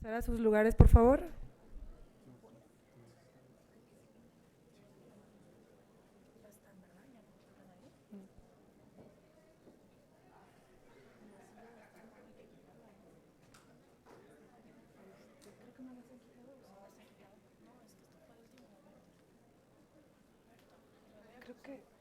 Pasar a sus lugares, por favor. Creo que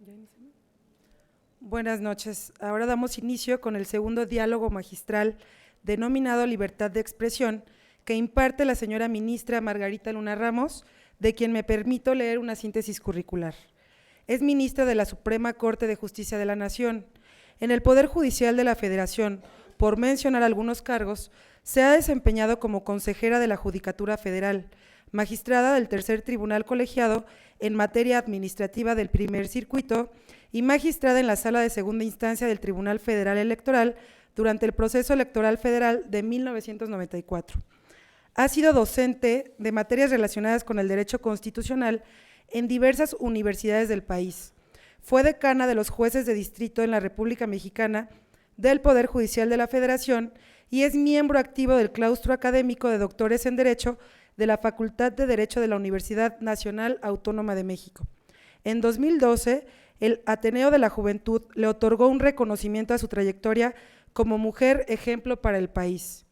ya iniciamos. Buenas noches. Ahora damos inicio con el segundo diálogo magistral denominado Libertad de Expresión, que imparte la señora ministra Margarita Luna Ramos, de quien me permito leer una síntesis curricular. Es ministra de la Suprema Corte de Justicia de la Nación. En el Poder Judicial de la Federación, por mencionar algunos cargos, se ha desempeñado como consejera de la Judicatura Federal, magistrada del Tercer Tribunal Colegiado en materia administrativa del Primer Circuito y magistrada en la Sala de Segunda Instancia del Tribunal Federal Electoral durante el proceso electoral federal de 1994. Ha sido docente de materias relacionadas con el derecho constitucional en diversas universidades del país. Fue decana de los jueces de distrito en la República Mexicana, del Poder Judicial de la Federación y es miembro activo del claustro académico de doctores en Derecho de la Facultad de Derecho de la Universidad Nacional Autónoma de México. En 2012, el Ateneo de la Juventud le otorgó un reconocimiento a su trayectoria como mujer ejemplo para el país.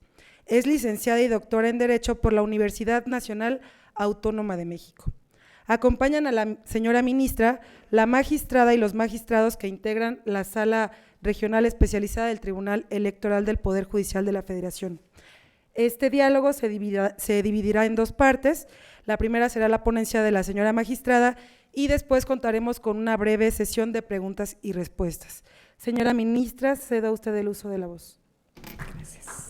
Es licenciada y doctora en Derecho por la Universidad Nacional Autónoma de México. Acompañan a la señora ministra, la magistrada y los magistrados que integran la Sala Regional Especializada del Tribunal Electoral del Poder Judicial de la Federación. Este diálogo se dividirá en dos partes. La primera será la ponencia de la señora magistrada y después contaremos con una breve sesión de preguntas y respuestas. Señora ministra, ceda usted el uso de la voz. Gracias.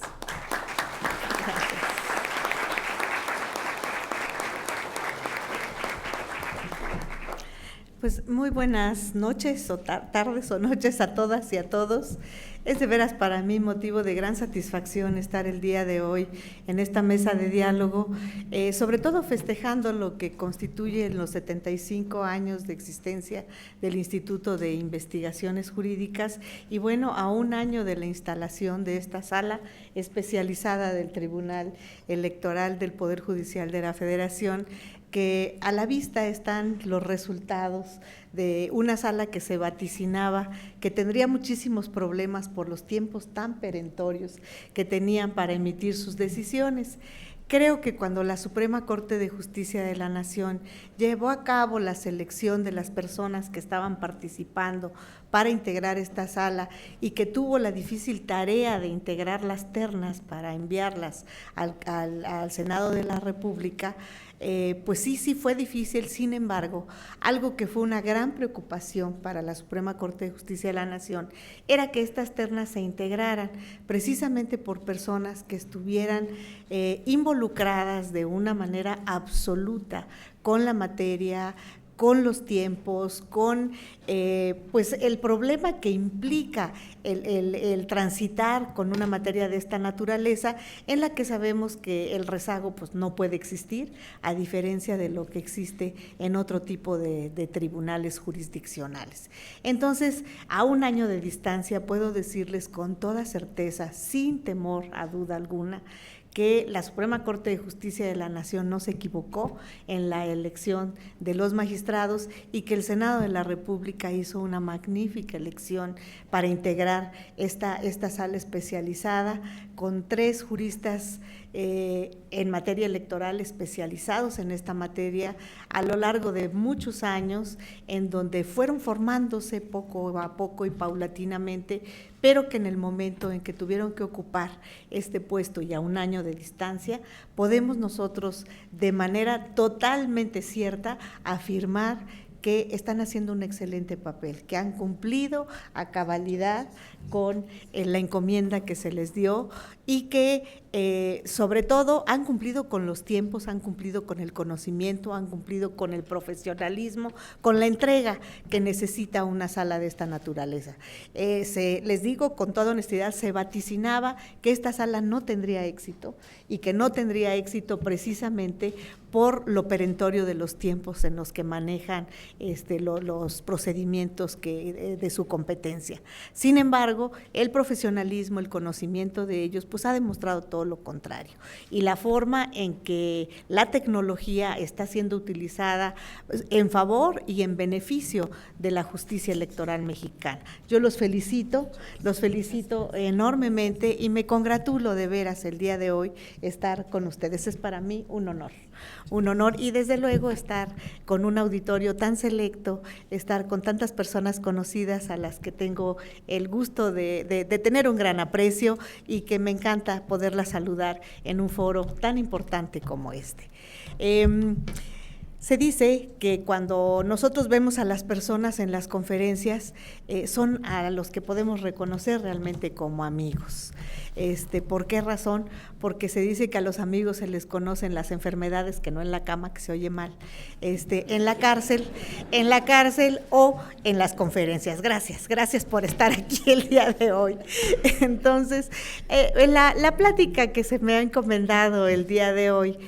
Pues muy buenas noches o tardes o noches a todas y a todos. Es de veras para mí motivo de gran satisfacción estar el día de hoy en esta mesa de diálogo, sobre todo festejando lo que constituyen los 75 años de existencia del Instituto de Investigaciones Jurídicas y bueno, a un año de la instalación de esta sala especializada del Tribunal Electoral del Poder Judicial de la Federación, que a la vista están los resultados de una sala que se vaticinaba, que tendría muchísimos problemas por los tiempos tan perentorios que tenían para emitir sus decisiones. Creo que cuando la Suprema Corte de Justicia de la Nación llevó a cabo la selección de las personas que estaban participando para integrar esta sala y que tuvo la difícil tarea de integrar las ternas para enviarlas al Senado de la República, pues sí fue difícil. Sin embargo, algo que fue una gran preocupación para la Suprema Corte de Justicia de la Nación era que estas ternas se integraran precisamente por personas que estuvieran involucradas de una manera absoluta con la materia, con los tiempos, con pues el problema que implica el transitar con una materia de esta naturaleza, en la que sabemos que el rezago pues no puede existir, a diferencia de lo que existe en otro tipo de tribunales jurisdiccionales. Entonces, a un año de distancia puedo decirles con toda certeza, sin temor a duda alguna, que la Suprema Corte de Justicia de la Nación no se equivocó en la elección de los magistrados y que el Senado de la República hizo una magnífica elección para integrar esta sala especializada con 3 juristas en materia electoral especializados en esta materia a lo largo de muchos años, en donde fueron formándose poco a poco y paulatinamente, pero que en el momento en que tuvieron que ocupar este puesto y a un año de distancia, podemos nosotros de manera totalmente cierta afirmar que están haciendo un excelente papel, que han cumplido a cabalidad con la encomienda que se les dio y que sobre todo han cumplido con los tiempos, han cumplido con el conocimiento, han cumplido con el profesionalismo, con la entrega que necesita una sala de esta naturaleza. Les digo con toda honestidad, se vaticinaba que esta sala no tendría éxito y que no tendría éxito precisamente por lo perentorio de los tiempos en los que manejan los procedimientos de su competencia. Sin embargo, el profesionalismo, el conocimiento de ellos, pues ha demostrado todo lo contrario. Y la forma en que la tecnología está siendo utilizada en favor y en beneficio de la justicia electoral mexicana. Yo los felicito enormemente y me congratulo de veras el día de hoy estar con ustedes. Es para mí un honor y desde luego estar con un auditorio tan selecto, estar con tantas personas conocidas a las que tengo el gusto de tener un gran aprecio y que me encanta poderlas saludar en un foro tan importante como este. Se dice que cuando nosotros vemos a las personas en las conferencias, son a los que podemos reconocer realmente como amigos. ¿Por qué razón? Porque se dice que a los amigos se les conocen las enfermedades, que no en la cama, que se oye mal, en la cárcel o en las conferencias. Gracias por estar aquí el día de hoy. Entonces, la plática que se me ha encomendado el día de hoy,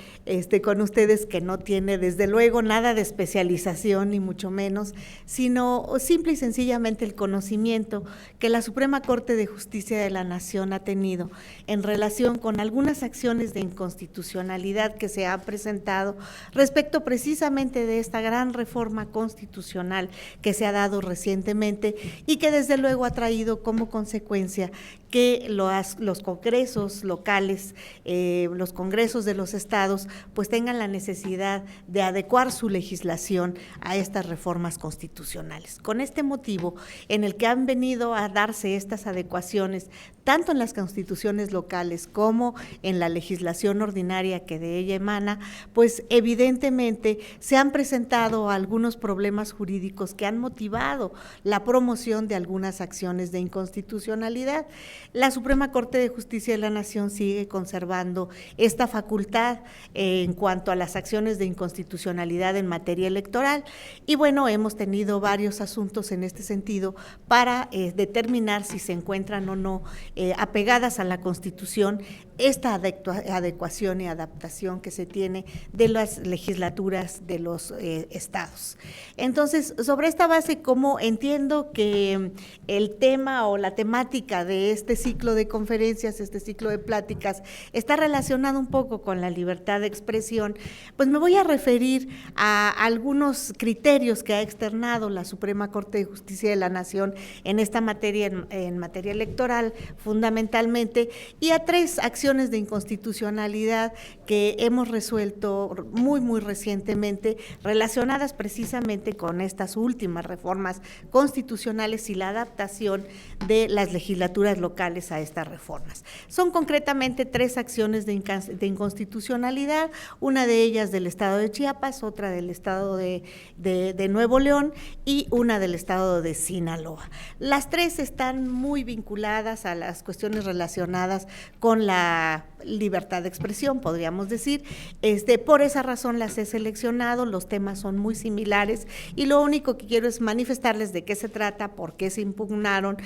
con ustedes, que no tiene desde luego nada de especialización ni mucho menos, sino simple y sencillamente el conocimiento que la Suprema Corte de Justicia de la Nación ha tenido en relación con algunas acciones de inconstitucionalidad que se han presentado respecto precisamente de esta gran reforma constitucional que se ha dado recientemente y que desde luego ha traído como consecuencia que los congresos locales, los congresos de los estados, pues tengan la necesidad de adecuar su legislación a estas reformas constitucionales. Con este motivo, en el que han venido a darse estas adecuaciones, tanto en las constituciones locales como en la legislación ordinaria que de ella emana, pues evidentemente se han presentado algunos problemas jurídicos que han motivado la promoción de algunas acciones de inconstitucionalidad. La Suprema Corte de Justicia de la Nación sigue conservando esta facultad en cuanto a las acciones de inconstitucionalidad en materia electoral y bueno, hemos tenido varios asuntos en este sentido para determinar si se encuentran o no apegadas a la Constitución esta adecuación y adaptación que se tiene de las legislaturas de los estados. Entonces, sobre esta base, como entiendo que el tema o la temática de este este ciclo de conferencias, este ciclo de pláticas, está relacionado un poco con la libertad de expresión, pues me voy a referir a algunos criterios que ha externado la Suprema Corte de Justicia de la Nación en esta materia, en materia electoral fundamentalmente, y a 3 acciones de inconstitucionalidad que hemos resuelto muy recientemente, relacionadas precisamente con estas últimas reformas constitucionales y la adaptación de las legislaturas locales a estas reformas. Son concretamente 3 acciones de inconstitucionalidad, una de ellas del estado de Chiapas, otra del estado de Nuevo León y una del estado de Sinaloa. Las 3 están muy vinculadas a las cuestiones relacionadas con la libertad de expresión, podríamos decir. Por esa razón las he seleccionado, los temas son muy similares y lo único que quiero es manifestarles de qué se trata, por qué se impugnaron,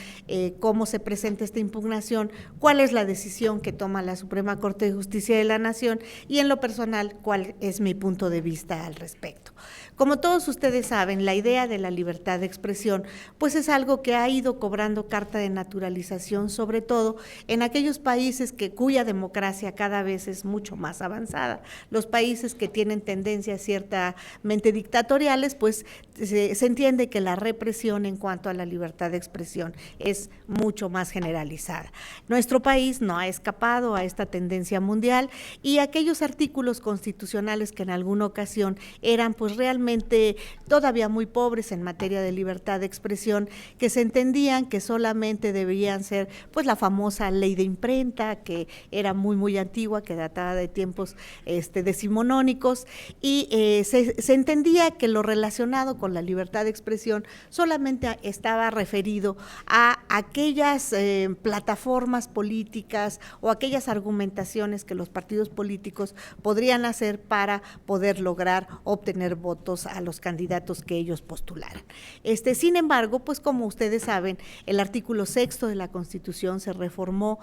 cómo se presenta esta impugnación, cuál es la decisión que toma la Suprema Corte de Justicia de la Nación y en lo personal cuál es mi punto de vista al respecto. Como todos ustedes saben, la idea de la libertad de expresión pues es algo que ha ido cobrando carta de naturalización, sobre todo en aquellos países cuya democracia cada vez es mucho más avanzada. Los países que tienen tendencias ciertamente dictatoriales, pues se entiende que la represión en cuanto a la libertad de expresión es mucho más generalizada. Nuestro país no ha escapado a esta tendencia mundial y aquellos artículos constitucionales que en alguna ocasión eran pues realmente todavía muy pobres en materia de libertad de expresión, que se entendían que solamente deberían ser pues la famosa ley de imprenta, que era muy antigua, que databa de tiempos decimonónicos, y se entendía que lo relacionado con la libertad de expresión solamente estaba referido a aquellas plataformas políticas o aquellas argumentaciones que los partidos políticos podrían hacer para poder lograr obtener votos a los candidatos que ellos postularan. Sin embargo, pues como ustedes saben, el artículo 6 de la Constitución se reformó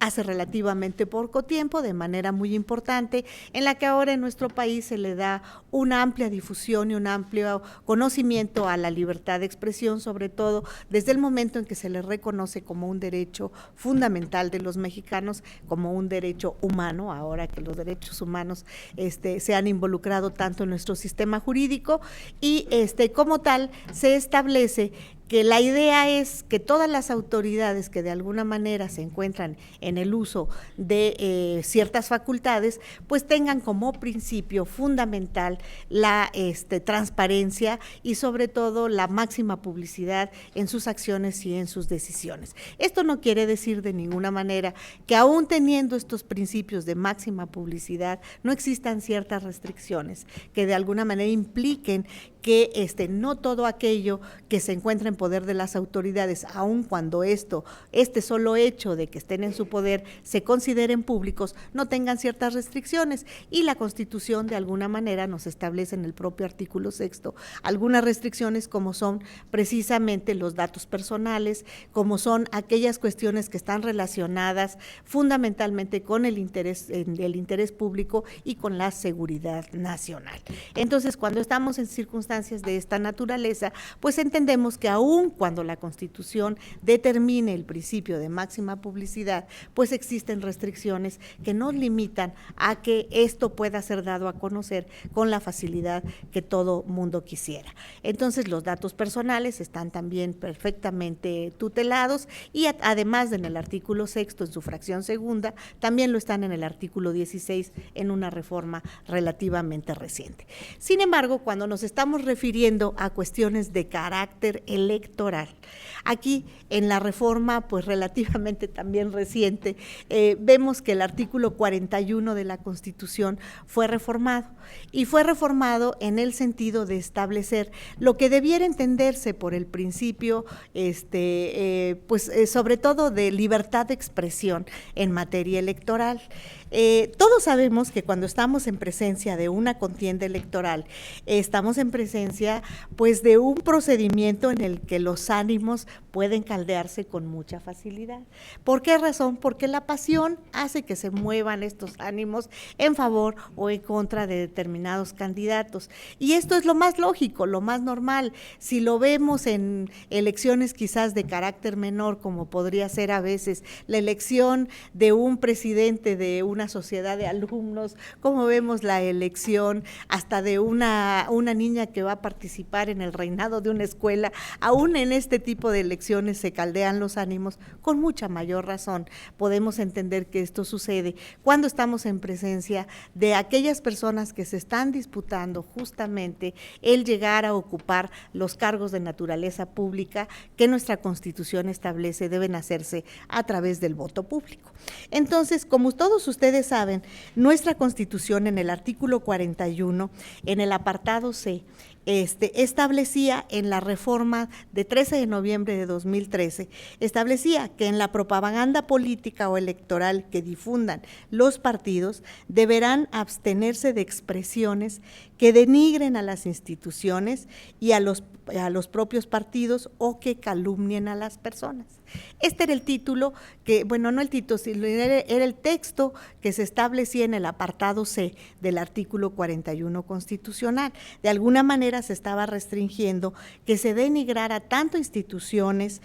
hace relativamente poco tiempo, de manera muy importante, en la que ahora en nuestro país se le da una amplia difusión y un amplio conocimiento a la libertad de expresión, sobre todo desde el momento en que se le reconoce como un derecho fundamental de los mexicanos, como un derecho humano, ahora que los derechos humanos se han involucrado tanto en nuestro sistema jurídico, y como tal se establece que la idea es que todas las autoridades que de alguna manera se encuentran en el uso de ciertas facultades, pues tengan como principio fundamental la transparencia y sobre todo la máxima publicidad en sus acciones y en sus decisiones. Esto no quiere decir de ninguna manera que aún teniendo estos principios de máxima publicidad no existan ciertas restricciones que de alguna manera impliquen que no todo aquello que se encuentra en poder de las autoridades, aun cuando este solo hecho de que estén en su poder se consideren públicos, no tengan ciertas restricciones, y la Constitución de alguna manera nos establece en el propio artículo 6 algunas restricciones, como son precisamente los datos personales, como son aquellas cuestiones que están relacionadas fundamentalmente con el interés público y con la seguridad nacional. Entonces, cuando estamos en circunstancias de esta naturaleza, pues entendemos que aun cuando la Constitución determine el principio de máxima publicidad, pues existen restricciones que nos limitan a que esto pueda ser dado a conocer con la facilidad que todo mundo quisiera. Entonces, los datos personales están también perfectamente tutelados y además en el artículo 6 en su fracción segunda, también lo están en el artículo 16 en una reforma relativamente reciente. Sin embargo, cuando nos estamos refiriendo a cuestiones de carácter electoral, aquí en la reforma pues relativamente también reciente, vemos que el artículo 41 de la Constitución fue reformado, y fue reformado en el sentido de establecer lo que debiera entenderse por el principio sobre todo de libertad de expresión en materia electoral. Todos sabemos que cuando estamos en presencia de una contienda electoral, estamos en presencia pues de un procedimiento en el que los ánimos pueden caldearse con mucha facilidad. ¿Por qué razón? Porque la pasión hace que se muevan estos ánimos en favor o en contra de determinados candidatos. Y esto es lo más lógico, lo más normal. Si lo vemos en elecciones quizás de carácter menor, como podría ser a veces la elección de un presidente de una sociedad de alumnos, como vemos la elección hasta de una niña que va a participar en el reinado de una escuela, aún en este tipo de elecciones se caldean los ánimos, con mucha mayor razón podemos entender que esto sucede cuando estamos en presencia de aquellas personas que se están disputando justamente el llegar a ocupar los cargos de naturaleza pública que nuestra Constitución establece deben hacerse a través del voto público. Entonces, como todos ustedes saben, nuestra Constitución en el artículo 41, en el apartado C, establecía en la reforma de 13 de noviembre de 2013, establecía que en la propaganda política o electoral que difundan los partidos deberán abstenerse de expresiones que denigren a las instituciones y a los propios partidos o que calumnien a las personas. Este era el título que, bueno, no el título, sino era el texto que se establecía en el apartado C del artículo 41 constitucional. De alguna manera se estaba restringiendo que se denigrara tanto instituciones,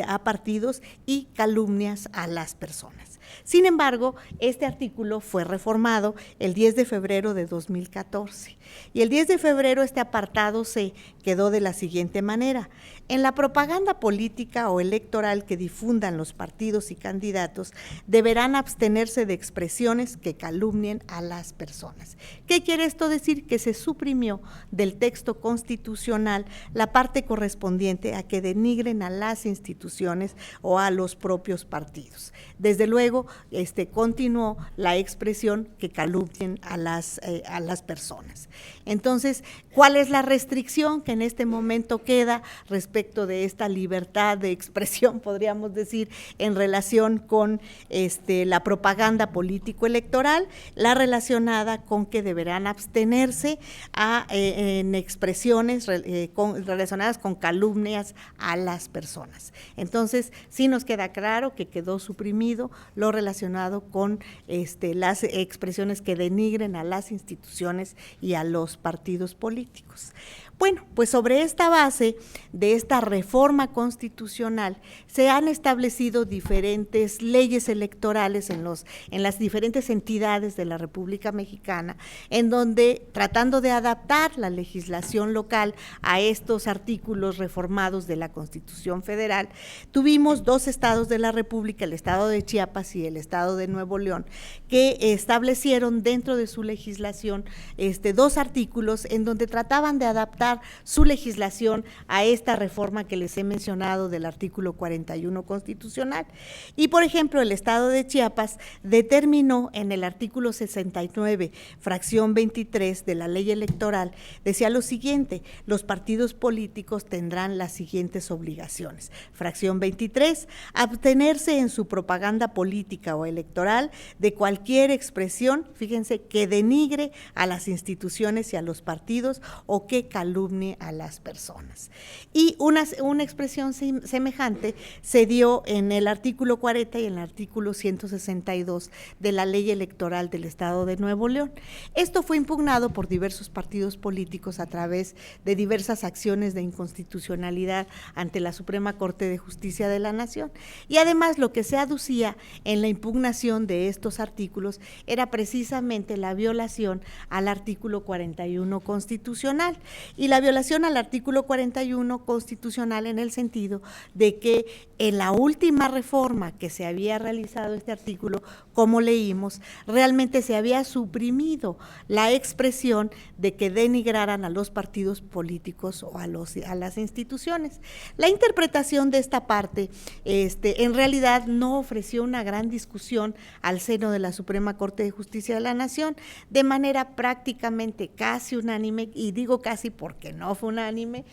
a partidos y calumnias a las personas. Sin embargo, este artículo fue reformado el 10 de febrero de 2014 y el 10 de febrero este apartado C quedó de la siguiente manera: en la propaganda política o electoral que difundan los partidos y candidatos deberán abstenerse de expresiones que calumnien a las personas. ¿Qué quiere esto decir? Que se suprimió del texto constitucional la parte correspondiente a que denigren a las instituciones o a los propios partidos. Desde luego, continuó la expresión que calumnien a las personas. Entonces, ¿cuál es la restricción que en este momento queda respecto de esta libertad de expresión, podríamos decir, en relación con la propaganda político-electoral? La relacionada con que deberán abstenerse en expresiones relacionadas con calumnias a las personas. Entonces, sí nos queda claro que quedó suprimido lo relacionado con las expresiones que denigren a las instituciones y a los partidos políticos. Bueno, pues sobre esta base de esta reforma constitucional se han establecido diferentes leyes electorales en las diferentes entidades de la República Mexicana, en donde, tratando de adaptar la legislación local a estos artículos reformados de la Constitución Federal, tuvimos dos estados de la República, el estado de Chiapas y el estado de Nuevo León, que establecieron dentro de su legislación dos artículos en donde trataban de adaptar su legislación a esta reforma que les he mencionado del artículo 41 constitucional. Y por ejemplo, el estado de Chiapas determinó en el artículo 69, fracción 23 de la ley electoral, decía lo siguiente: los partidos políticos tendrán las siguientes obligaciones. Fracción 23, abstenerse en su propaganda política o electoral de cualquier expresión, fíjense, que denigre a las instituciones y a los partidos o que calumnie a las personas. Y una expresión semejante se dio en el artículo 40 y en el artículo 162 de la ley electoral del estado de Nuevo León. Esto fue impugnado por diversos partidos políticos a través de diversas acciones de inconstitucionalidad ante la Suprema Corte de Justicia de la Nación. Y además, lo que se aducía en la impugnación de estos artículos era precisamente la violación al artículo 41 constitucional. Y la violación al artículo 41 constitucional en el sentido de que en la última reforma que se había realizado este artículo, como leímos, realmente se había suprimido la expresión de que denigraran a los partidos políticos o a las instituciones. La interpretación de esta parte en realidad no ofreció una gran gran discusión al seno de la Suprema Corte de Justicia de la Nación, de manera prácticamente casi unánime, y digo casi porque no fue unánime,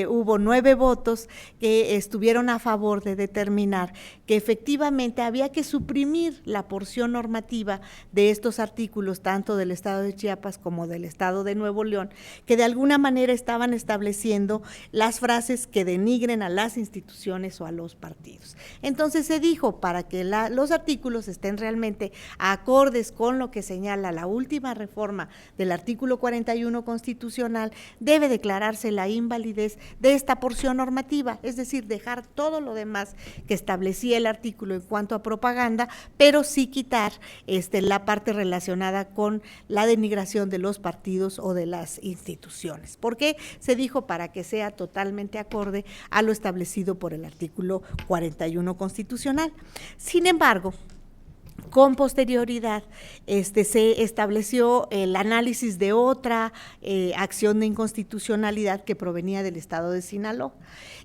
hubo 9 votos que estuvieron a favor de determinar que efectivamente había que suprimir la porción normativa de estos artículos, tanto del Estado de Chiapas como del Estado de Nuevo León, que de alguna manera estaban estableciendo las frases que denigren a las instituciones o a los partidos. Entonces se dijo, para que los artículos estén realmente acordes con lo que señala la última reforma del artículo 41 constitucional, debe declararse la invalidez de esta porción normativa, es decir, dejar todo lo demás que establecía el artículo en cuanto a propaganda, pero sí quitar la parte relacionada con la denigración de los partidos o de las instituciones. ¿Por qué? Se dijo para que sea totalmente acorde a lo establecido por el artículo 41 constitucional. Sin embargo, con posterioridad se estableció el análisis de otra acción de inconstitucionalidad que provenía del Estado de Sinaloa.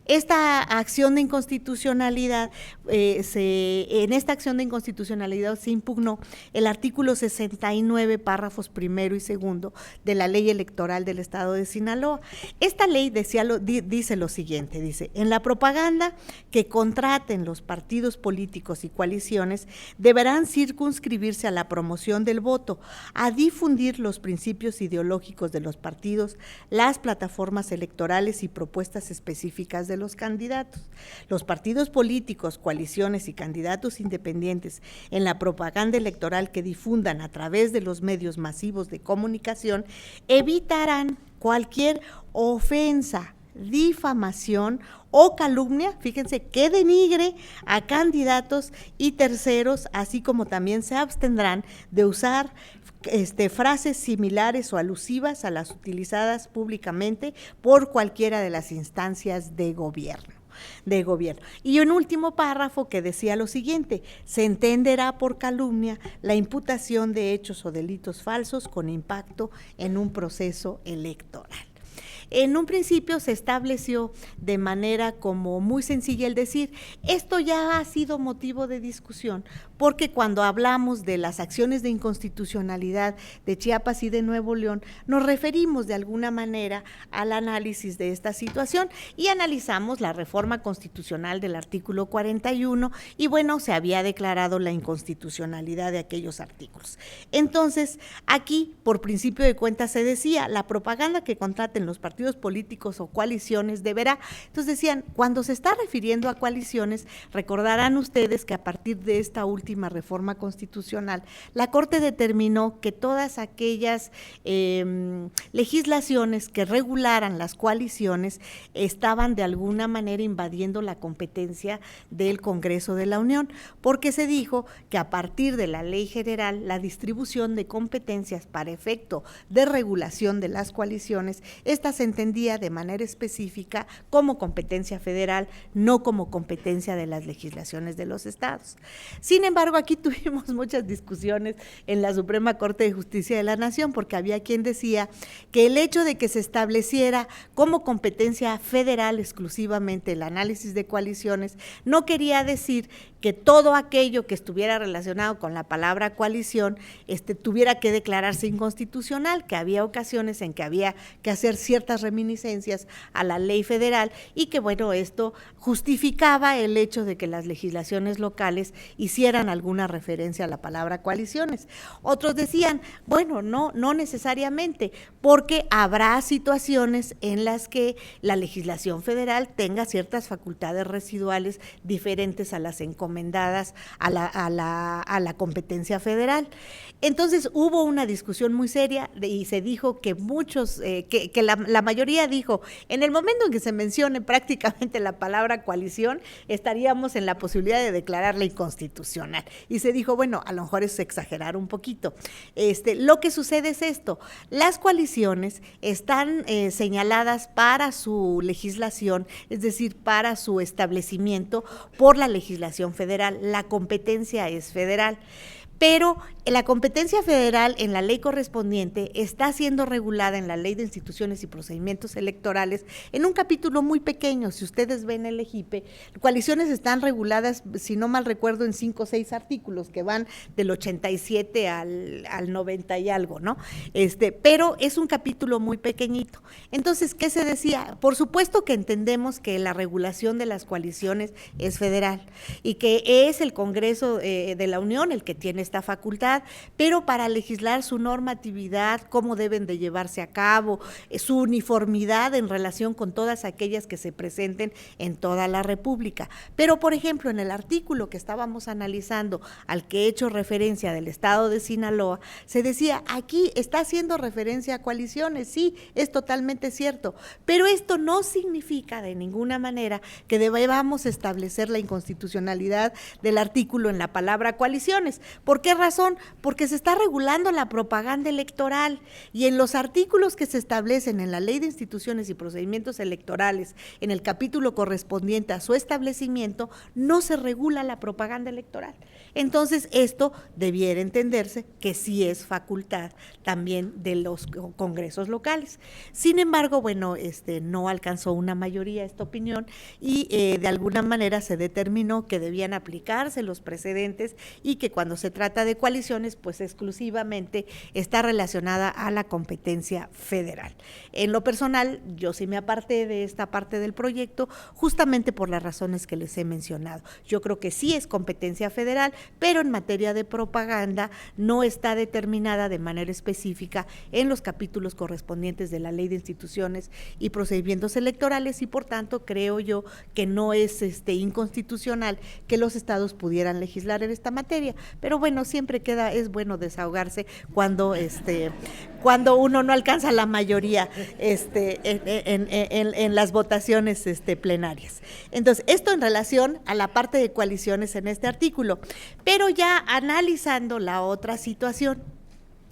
Esta acción de inconstitucionalidad, en esta acción de inconstitucionalidad se impugnó el artículo 69, párrafos primero y segundo de la ley electoral del Estado de Sinaloa. Esta ley dice lo siguiente, dice: en la propaganda que contraten los partidos políticos y coaliciones deberán circunscribirse a la promoción del voto, a difundir los principios ideológicos de los partidos, las plataformas electorales y propuestas específicas de los candidatos. Los partidos políticos, coaliciones y candidatos independientes en la propaganda electoral que difundan a través de los medios masivos de comunicación evitarán cualquier ofensa, difamación o calumnia, fíjense, que denigre a candidatos y terceros, así como también se abstendrán de usar frases similares o alusivas a las utilizadas públicamente por cualquiera de las instancias de gobierno. Y un último párrafo que decía lo siguiente: se entenderá por calumnia la imputación de hechos o delitos falsos con impacto en un proceso electoral. En un principio se estableció de manera como muy sencilla el decir, esto ya ha sido motivo de discusión, porque cuando hablamos de las acciones de inconstitucionalidad de Chiapas y de Nuevo León, nos referimos de alguna manera al análisis de esta situación y analizamos la reforma constitucional del artículo 41 y bueno, se había declarado la inconstitucionalidad de aquellos artículos. Entonces, aquí, por principio de cuentas, se decía, la propaganda que contraten los partidos políticos o coaliciones deberá, entonces decían, cuando se está refiriendo a coaliciones, recordarán ustedes que a partir de esta última reforma constitucional, la Corte determinó que todas aquellas legislaciones que regularan las coaliciones estaban de alguna manera invadiendo la competencia del Congreso de la Unión, porque se dijo que a partir de la Ley General, la distribución de competencias para efecto de regulación de las coaliciones, esta se entendía de manera específica como competencia federal, no como competencia de las legislaciones de los estados. Sin embargo, aquí tuvimos muchas discusiones en la Suprema Corte de Justicia de la Nación, porque había quien decía que el hecho de que se estableciera como competencia federal exclusivamente el análisis de coaliciones no quería decir que todo aquello que estuviera relacionado con la palabra coalición tuviera que declararse inconstitucional, que había ocasiones en que había que hacer ciertas reminiscencias a la ley federal y que bueno, esto justificaba el hecho de que las legislaciones locales hicieran alguna referencia a la palabra coaliciones. Otros decían, bueno, no necesariamente, porque habrá situaciones en las que la legislación federal tenga ciertas facultades residuales diferentes a las encomendadas a la competencia federal. Entonces hubo una discusión muy seria y se dijo que muchos, que la mayoría dijo, en el momento en que se mencione prácticamente la palabra coalición, estaríamos en la posibilidad de declararla inconstitucional. Y se dijo, bueno, a lo mejor es exagerar un poquito. Lo que sucede es esto, las coaliciones están señaladas para su legislación, es decir, para su establecimiento por la legislación federal, la competencia es federal. pero la competencia federal en la ley correspondiente está siendo regulada en la Ley de Instituciones y Procedimientos Electorales en un capítulo muy pequeño. Si ustedes ven el EJIPE, coaliciones están reguladas, si no mal recuerdo, en 5 o 6 artículos que van del 87 al 90 y algo, ¿no? Pero es un capítulo muy pequeñito. Entonces, ¿qué se decía? Por supuesto que entendemos que la regulación de las coaliciones es federal y que es el Congreso de la Unión el que tiene esta facultad, pero para legislar su normatividad, cómo deben de llevarse a cabo, su uniformidad en relación con todas aquellas que se presenten en toda la República. Pero, por ejemplo, en el artículo que estábamos analizando, al que he hecho referencia del estado de Sinaloa, se decía, aquí está haciendo referencia a coaliciones, sí, es totalmente cierto, pero esto no significa de ninguna manera que debamos establecer la inconstitucionalidad del artículo en la palabra coaliciones. ¿Por qué razón? Porque se está regulando la propaganda electoral y en los artículos que se establecen en la Ley de Instituciones y Procedimientos Electorales, en el capítulo correspondiente a su establecimiento, no se regula la propaganda electoral. Entonces, esto debiera entenderse que sí es facultad también de los congresos locales. Sin embargo, bueno, no alcanzó una mayoría esta opinión y de alguna manera se determinó que debían aplicarse los precedentes y que cuando se trata de coaliciones, pues exclusivamente está relacionada a la competencia federal. En lo personal, yo sí me aparté de esta parte del proyecto justamente por las razones que les he mencionado. Yo creo que sí es competencia federal, pero en materia de propaganda no está determinada de manera específica en los capítulos correspondientes de la Ley de Instituciones y Procedimientos Electorales y por tanto creo yo que no es inconstitucional que los estados pudieran legislar en esta materia, pero bueno, siempre es bueno desahogarse cuando uno no alcanza la mayoría en las votaciones plenarias. Entonces, esto en relación a la parte de coaliciones en este artículo, pero ya analizando la otra situación.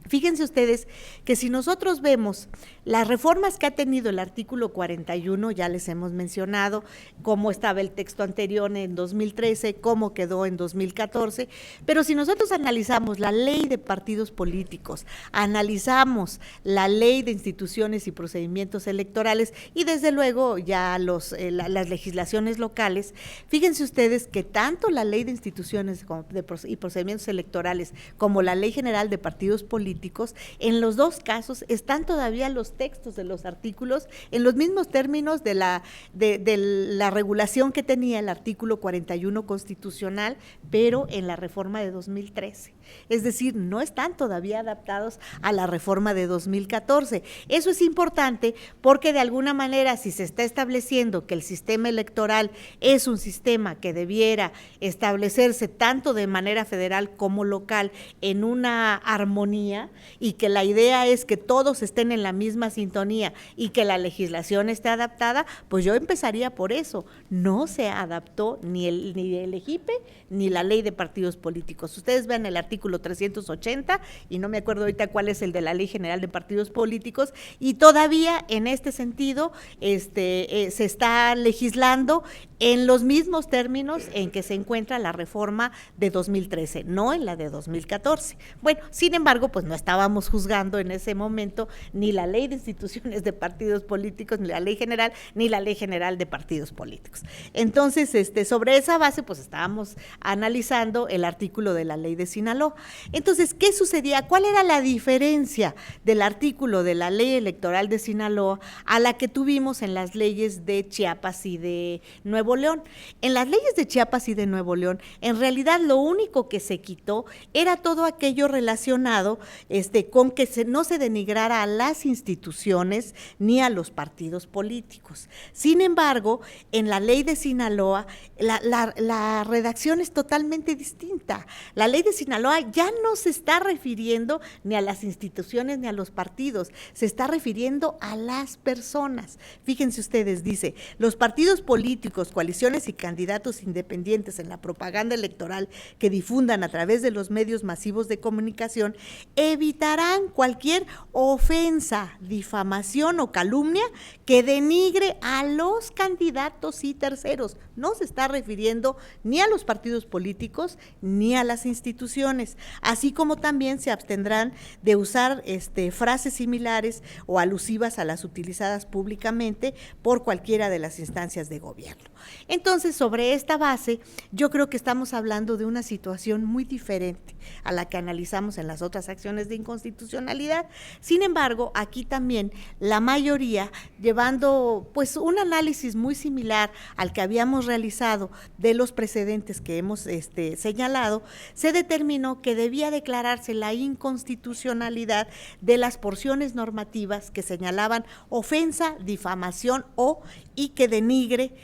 Fíjense ustedes que si nosotros vemos las reformas que ha tenido el artículo 41, ya les hemos mencionado cómo estaba el texto anterior en 2013, cómo quedó en 2014, pero si nosotros analizamos la ley de partidos políticos, analizamos la ley de instituciones y procedimientos electorales y desde luego ya las legislaciones locales, fíjense ustedes que tanto la ley de instituciones y procedimientos electorales como la ley general de partidos políticos, en los dos casos están todavía los textos de los artículos en los mismos términos de la regulación que tenía el artículo 41 constitucional, pero en la reforma de 2013. Es decir, no están todavía adaptados a la reforma de 2014. Eso es importante porque de alguna manera si se está estableciendo que el sistema electoral es un sistema que debiera establecerse tanto de manera federal como local en una armonía y que la idea es que todos estén en la misma sintonía y que la legislación esté adaptada, pues yo empezaría por eso. No se adaptó ni el EJIPE ni la ley de partidos políticos. Ustedes vean el artículo 380 y no me acuerdo ahorita cuál es el de la Ley General de Partidos Políticos y todavía en este sentido se está legislando en los mismos términos en que se encuentra la reforma de 2013, no en la de 2014. Bueno, sin embargo, pues no estábamos juzgando en ese momento ni la Ley de Instituciones de Partidos Políticos, ni la Ley General, ni la Ley General de Partidos Políticos. Entonces, sobre esa base, pues estábamos analizando el artículo de la Ley de Sinaloa. Entonces, ¿qué sucedía? ¿Cuál era la diferencia del artículo de la Ley Electoral de Sinaloa a la que tuvimos en las leyes de Chiapas y de Nuevo León? En las leyes de Chiapas y de Nuevo León, en realidad lo único que se quitó era todo aquello relacionado con que no se denigrara a las instituciones ni a los partidos políticos. Sin embargo, en la ley de Sinaloa, la redacción es totalmente distinta. La ley de Sinaloa ya no se está refiriendo ni a las instituciones ni a los partidos, se está refiriendo a las personas. Fíjense ustedes, dice, los partidos políticos, coaliciones y candidatos independientes en la propaganda electoral que difundan a través de los medios masivos de comunicación evitarán cualquier ofensa difamación o calumnia que denigre a los candidatos y terceros. No se está refiriendo ni a los partidos políticos ni a las instituciones, así como también se abstendrán de usar frases similares o alusivas a las utilizadas públicamente por cualquiera de las instancias de gobierno. Entonces, sobre esta base, yo creo que estamos hablando de una situación muy diferente a la que analizamos en las otras acciones de inconstitucionalidad. Sin embargo, aquí también la mayoría, llevando pues un análisis muy similar al que habíamos realizado de los precedentes que hemos señalado, se determinó que debía declararse la inconstitucionalidad de las porciones normativas que señalaban ofensa, difamación y que denigre,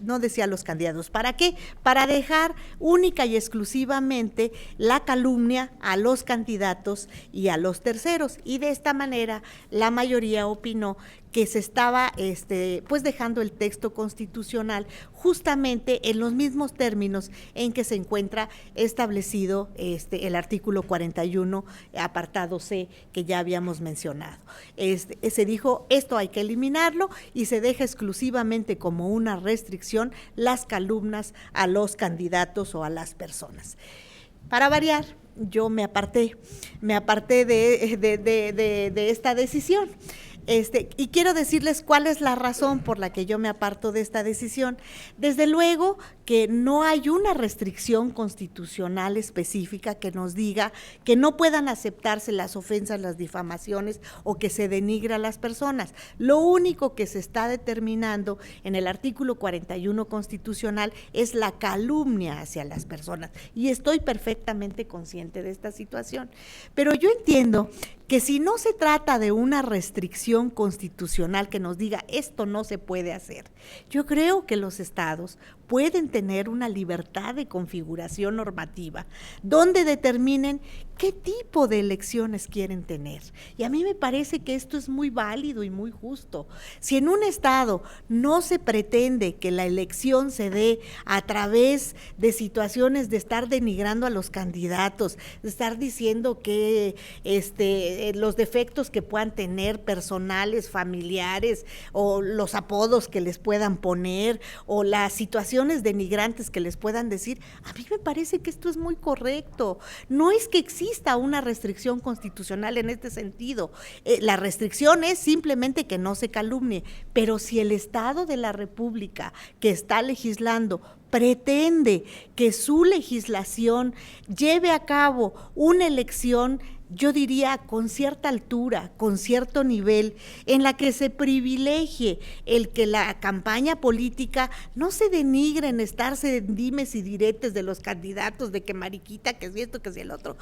no decía los candidatos. ¿Para qué? Para dejar única y exclusivamente la calumnia a los candidatos y a los terceros, y de esta manera la mayoría opinó que se estaba pues dejando el texto constitucional justamente en los mismos términos en que se encuentra establecido el artículo 41, apartado C, que ya habíamos mencionado. Se dijo, esto hay que eliminarlo, y se deja exclusivamente como una restricción las calumnias a los candidatos o a las personas. Para variar, yo me aparté de esta decisión. Y quiero decirles cuál es la razón por la que yo me aparto de esta decisión. Desde luego que no hay una restricción constitucional específica que nos diga que no puedan aceptarse las ofensas, las difamaciones o que se denigre a las personas. Lo único que se está determinando en el artículo 41 constitucional es la calumnia hacia las personas, y estoy perfectamente consciente de esta situación. Pero yo entiendo que si no se trata de una restricción constitucional que nos diga esto no se puede hacer, yo creo que los estados pueden tener una libertad de configuración normativa donde determinen qué tipo de elecciones quieren tener. Y a mí me parece que esto es muy válido y muy justo. Si en un estado no se pretende que la elección se dé a través de situaciones de estar denigrando a los candidatos, de estar diciendo que los defectos que puedan tener personales, familiares, o los apodos que les puedan poner, o las situaciones denigrantes que les puedan decir, a mí me parece que esto es muy correcto. No es que exista una restricción constitucional en este sentido. La restricción es simplemente que no se calumnie, pero si el Estado de la República que está legislando pretende que su legislación lleve a cabo una elección, yo diría con cierta altura, con cierto nivel, en la que se privilegie el que la campaña política no se denigre en estarse en dimes y diretes de los candidatos, de que mariquita, que es esto, que es el otro,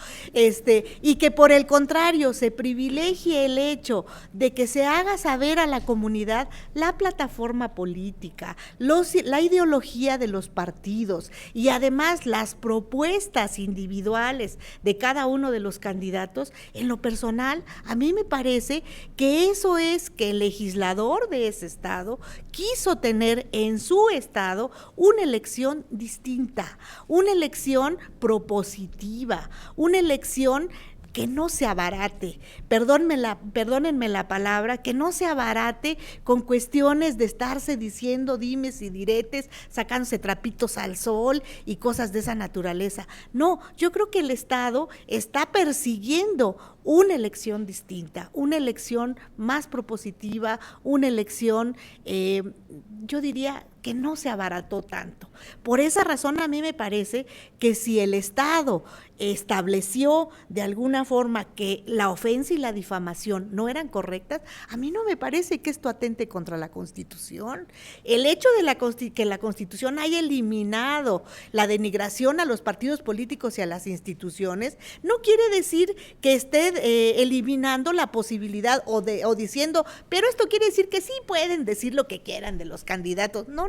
y que por el contrario se privilegie el hecho de que se haga saber a la comunidad la plataforma política, la ideología de los partidos y además las propuestas individuales de cada uno de los candidatos. En lo personal, a mí me parece que eso es que el legislador de ese estado quiso tener en su estado una elección distinta, una elección propositiva, una elección que no se abarate, perdónenme la palabra, que no se abarate con cuestiones de estarse diciendo dimes y diretes, sacándose trapitos al sol y cosas de esa naturaleza. No, yo creo que el Estado está persiguiendo una elección distinta, una elección más propositiva, una elección, yo diría, que no se abarató tanto. Por esa razón a mí me parece que si el Estado estableció de alguna forma que la ofensa y la difamación no eran correctas, a mí no me parece que esto atente contra la Constitución. El hecho de que la Constitución haya eliminado la denigración a los partidos políticos y a las instituciones no quiere decir que esté eliminando la posibilidad o diciendo, pero esto quiere decir que sí pueden decir lo que quieran de los candidatos. No.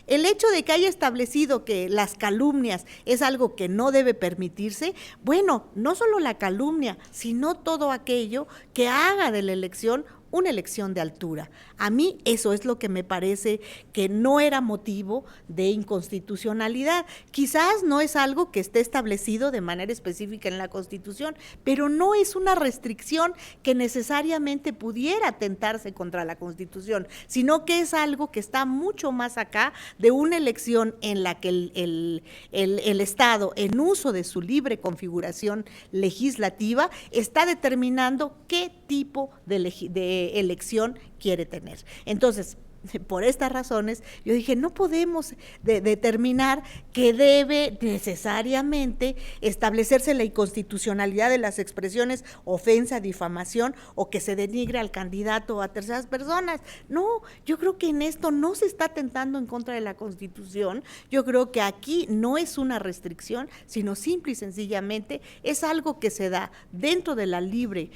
El hecho de que haya establecido que las calumnias es algo que no debe permitirse, bueno, no solo la calumnia, sino todo aquello que haga de la elección una elección de altura. A mí eso es lo que me parece que no era motivo de inconstitucionalidad. Quizás no es algo que esté establecido de manera específica en la Constitución, pero no es una restricción que necesariamente pudiera atentarse contra la Constitución, sino que es algo que está mucho más acá de una elección en la que el Estado, en uso de su libre configuración legislativa, está determinando qué tipo de elección quiere tener. Entonces, por estas razones, yo dije, no podemos determinar que debe necesariamente establecerse la inconstitucionalidad de las expresiones ofensa, difamación o que se denigre al candidato o a terceras personas. No, yo creo que en esto no se está atentando en contra de la Constitución. Yo creo que aquí no es una restricción, sino simple y sencillamente es algo que se da dentro de la libre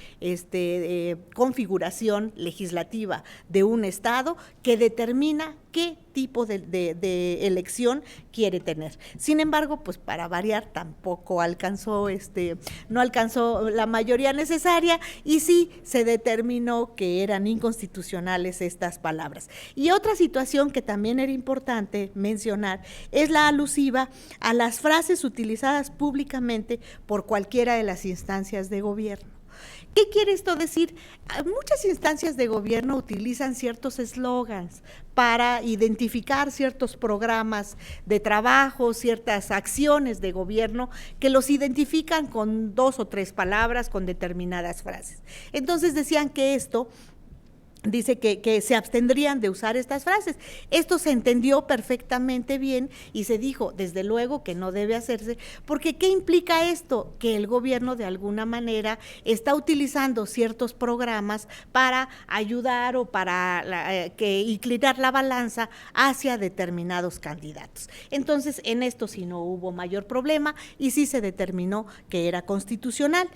configuración legislativa de un Estado que determina qué tipo de elección quiere tener. Sin embargo, pues para variar tampoco alcanzó, no alcanzó la mayoría necesaria y sí se determinó que eran inconstitucionales estas palabras. Y otra situación que también era importante mencionar es la alusiva a las frases utilizadas públicamente por cualquiera de las instancias de gobierno. ¿Qué quiere esto decir? Muchas instancias de gobierno utilizan ciertos eslogans para identificar ciertos programas de trabajo, ciertas acciones de gobierno que los identifican con 2 o 3 palabras, con determinadas frases. Entonces decían que esto dice que se abstendrían de usar estas frases. Esto se entendió perfectamente bien y se dijo, desde luego, que no debe hacerse, porque ¿qué implica esto? Que el gobierno de alguna manera está utilizando ciertos programas para ayudar o para inclinar la balanza hacia determinados candidatos. Entonces, en esto sí no hubo mayor problema y sí se determinó que era constitucional.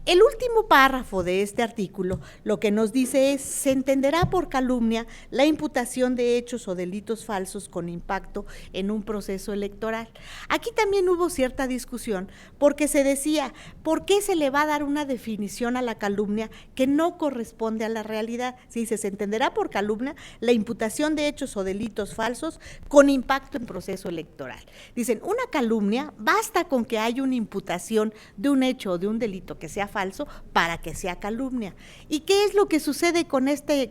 El último párrafo de este artículo lo que nos dice es: se entenderá por calumnia la imputación de hechos o delitos falsos con impacto en un proceso electoral. Aquí también hubo cierta discusión porque se decía, ¿por qué se le va a dar una definición a la calumnia que no corresponde a la realidad? Sí, se entenderá por calumnia la imputación de hechos o delitos falsos con impacto en proceso electoral. Dicen, una calumnia basta con que haya una imputación de un hecho o de un delito que sea falso para que sea calumnia. ¿Y qué es lo que sucede con este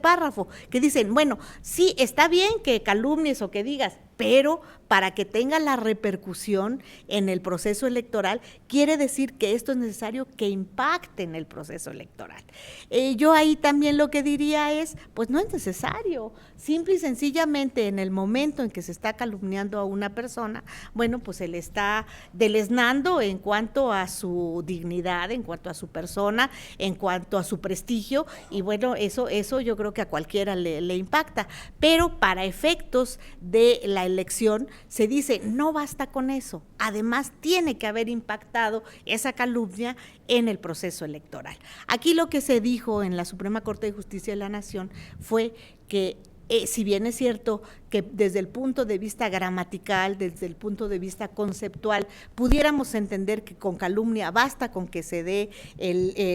párrafo? Que dicen, bueno, sí, está bien que calumnies o que digas, pero para que tenga la repercusión en el proceso electoral, quiere decir que esto es necesario que impacte en el proceso electoral. Yo ahí también lo que diría es, pues no es necesario, simple y sencillamente en el momento en que se está calumniando a una persona, bueno, pues se le está deleznando en cuanto a su dignidad, en cuanto a su persona, en cuanto a su prestigio, y bueno, eso yo creo que a cualquiera le impacta, pero para efectos de la elección se dice, no basta con eso, además tiene que haber impactado esa calumnia en el proceso electoral. Aquí lo que se dijo en la Suprema Corte de Justicia de la Nación fue que si bien es cierto que desde el punto de vista gramatical, desde el punto de vista conceptual, pudiéramos entender que con calumnia basta con que se dé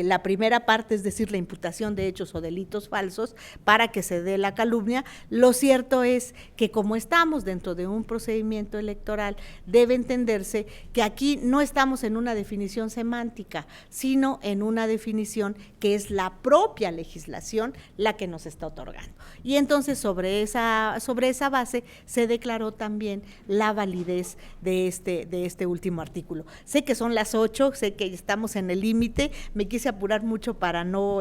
la primera parte, es decir, la imputación de hechos o delitos falsos para que se dé la calumnia, lo cierto es que como estamos dentro de un procedimiento electoral, debe entenderse que aquí no estamos en una definición semántica, sino en una definición que es la propia legislación la que nos está otorgando. Y entonces sobre esa base se declaró también la validez de este último artículo. Sé que son las 8, sé que estamos en el límite, me quise apurar mucho para no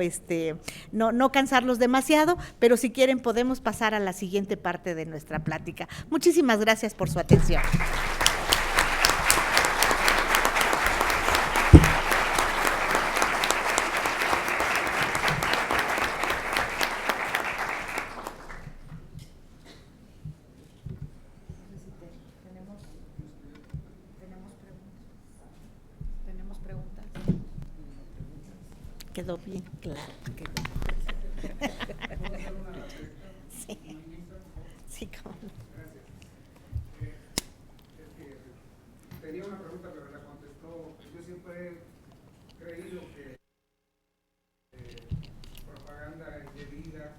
cansarlos demasiado, pero si quieren podemos pasar a la siguiente parte de nuestra plática. Muchísimas gracias por su atención. Quedó bien claro. Sí, sí, cómo no. Tenía una pregunta, pero la contestó. Yo siempre he creído que propaganda indebida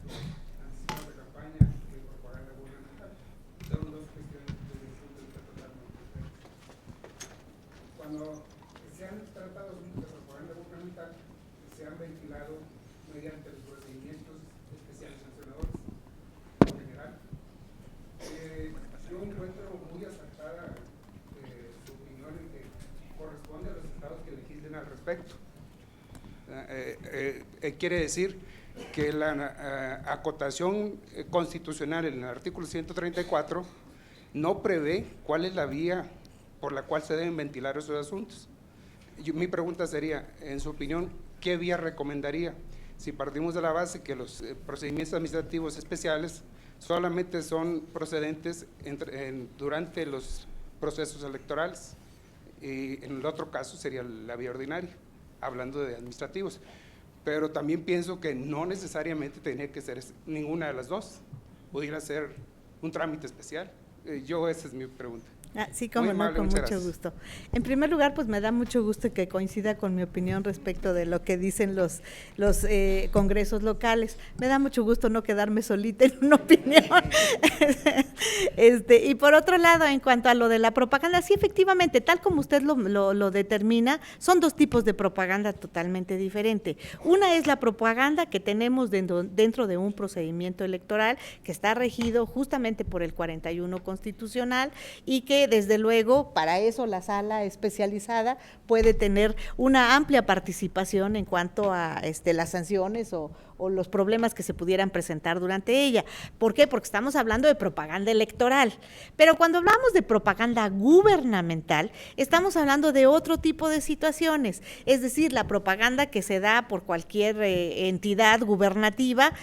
quiere decir que la acotación constitucional en el artículo 134 no prevé cuál es la vía por la cual se deben ventilar esos asuntos. Mi pregunta sería, en su opinión, ¿qué vía recomendaría? Si partimos de la base que los procedimientos administrativos especiales solamente son procedentes durante los procesos electorales, y en el otro caso sería la vía ordinaria, hablando de administrativos. Pero también pienso que no necesariamente tenía que ser ninguna de las dos, pudiera ser un trámite especial. Esa es mi pregunta. Sí, como no, con mucho gusto. En primer lugar, pues me da mucho gusto que coincida con mi opinión respecto de lo que dicen los congresos locales. Me da mucho gusto no quedarme solita en una opinión. Y por otro lado, en cuanto a lo de la propaganda, sí, efectivamente, tal como usted lo determina, son dos tipos de propaganda totalmente diferentes. Una es la propaganda que tenemos dentro de un procedimiento electoral que está regido justamente por el 41 constitucional y que desde luego para eso la sala especializada puede tener una amplia participación en cuanto a las sanciones o los problemas que se pudieran presentar durante ella. ¿Por qué? Porque estamos hablando de propaganda electoral, pero cuando hablamos de propaganda gubernamental, estamos hablando de otro tipo de situaciones, es decir, la propaganda que se da por cualquier entidad gubernativa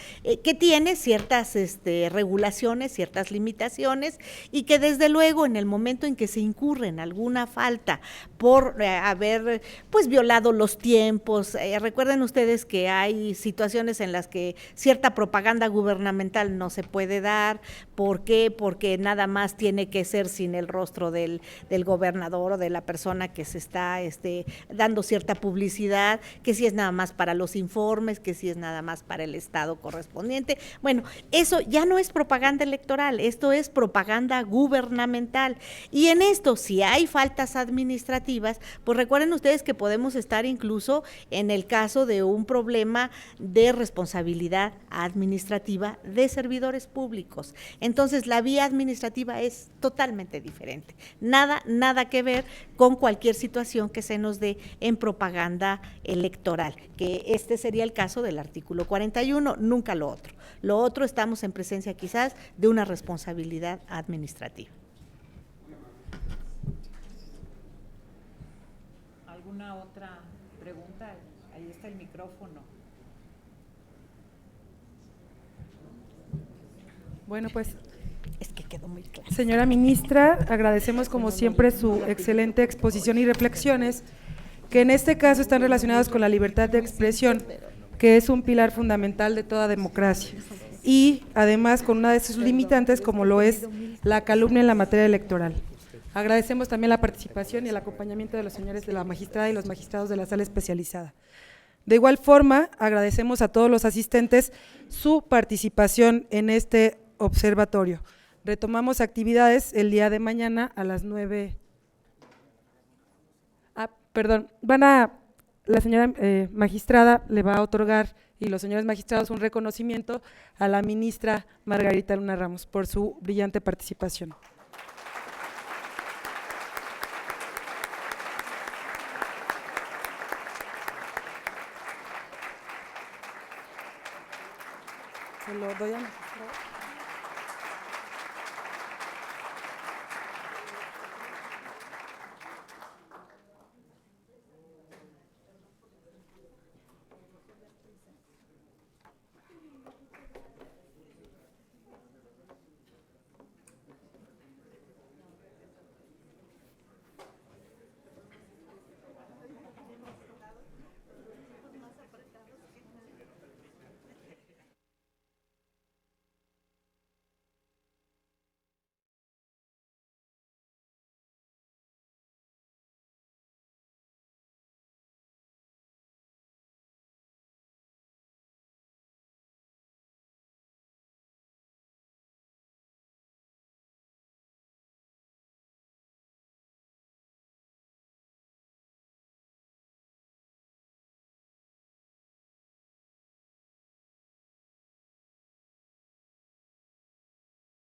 que tiene ciertas regulaciones, ciertas limitaciones y que desde luego en el momento en que se incurre en alguna falta por haber pues violado los tiempos, recuerden ustedes que hay situaciones en las que cierta propaganda gubernamental no se puede dar. ¿Por qué? Porque nada más tiene que ser sin el rostro del gobernador o de la persona que se está dando cierta publicidad, que si es nada más para los informes, que si es nada más para el estado correspondiente. Bueno, eso ya no es propaganda electoral, esto es propaganda gubernamental. Y en esto, si hay faltas administrativas, pues recuerden ustedes que podemos estar incluso en el caso de un problema de responsabilidad administrativa de servidores públicos. Entonces, la vía administrativa es totalmente diferente. Nada que ver con cualquier situación que se nos dé en propaganda electoral, que sería el caso del artículo 41, nunca lo otro. Lo otro, estamos en presencia quizás de una responsabilidad administrativa. ¿Alguna otra pregunta? Ahí está el micrófono. Bueno, pues, es que quedó muy claro. Señora ministra, agradecemos como siempre su excelente exposición y reflexiones, que en este caso están relacionadas con la libertad de expresión, que es un pilar fundamental de toda democracia, y además con una de sus limitantes como lo es la calumnia en la materia electoral. Agradecemos también la participación y el acompañamiento de los señores de la magistrada y los magistrados de la sala especializada. De igual forma, agradecemos a todos los asistentes su participación en este observatorio. Retomamos actividades el día de mañana a las 9. La señora magistrada le va a otorgar y los señores magistrados un reconocimiento a la ministra Margarita Luna Ramos por su brillante participación. Se lo doy a